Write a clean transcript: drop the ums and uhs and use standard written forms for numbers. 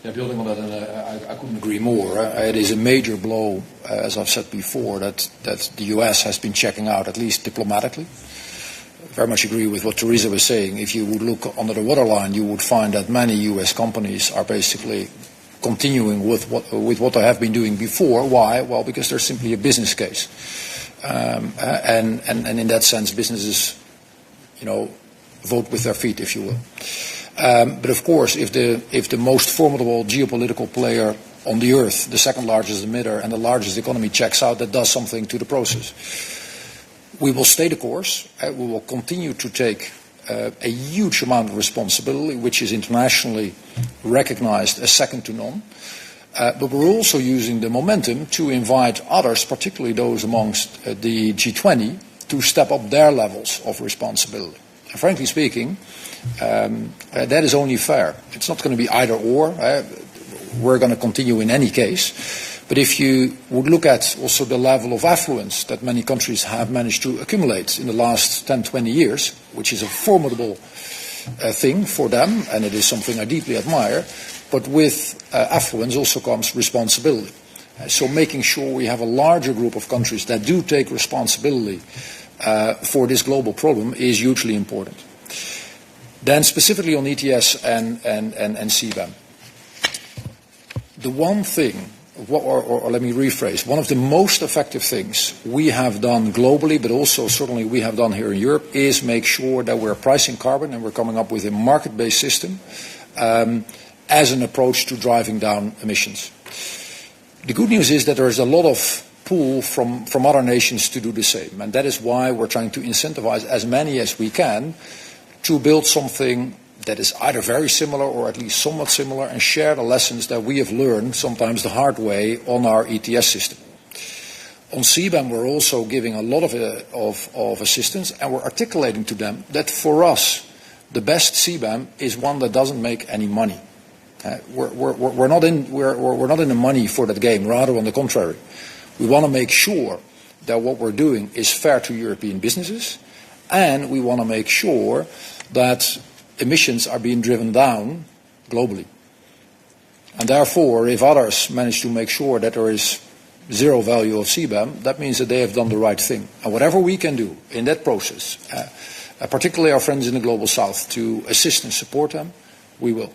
Yeah, building on that, and I couldn't agree more. It is a major blow, as I've said before, that the US has been checking out, at least diplomatically. Very much agree with what Theresa was saying. If you would look under the waterline, you would find that many US companies are basically continuing with what they have been doing before. Why? Well, because there's simply a business case. And in that sense, businesses, vote with their feet, if you will. But of course, if the most formidable geopolitical player on the earth, the second largest emitter and the largest economy, checks out, that does something to the process. We will stay the course. We will continue to take a huge amount of responsibility, which is internationally recognized as second to none. But we're also using the momentum to invite others, particularly those amongst the G20, to step up their levels of responsibility. And frankly speaking, that is only fair. It's not going to be either or. We're going to continue in any case. But if you would look at also the level of affluence that many countries have managed to accumulate in the last 10, 20 years, which is a formidable thing for them, and it is something I deeply admire, but with affluence also comes responsibility. So making sure we have a larger group of countries that do take responsibility for this global problem is hugely important. Then specifically on ETS and CBAM. The one thing, or let me rephrase, one of the most effective things we have done globally, but also certainly we have done here in Europe, is make sure that we're pricing carbon and we're coming up with a market-based system as an approach to driving down emissions. The good news is that there is a lot of pull from other nations to do the same, and that is why we're trying to incentivize as many as we can to build something that is either very similar or at least somewhat similar, and share the lessons that we have learned, sometimes the hard way, on our ETS system. On CBAM, we're also giving a lot of assistance, and we're articulating to them that for us, the best CBAM is one that doesn't make any money. We're not in the money for that game. Rather, on the contrary, we want to make sure that what we're doing is fair to European businesses, and we want to make sure that emissions are being driven down globally. And therefore, if others manage to make sure that there is zero value of CBAM, that means that they have done the right thing. And whatever we can do in that process, particularly our friends in the Global South, to assist and support them, we will.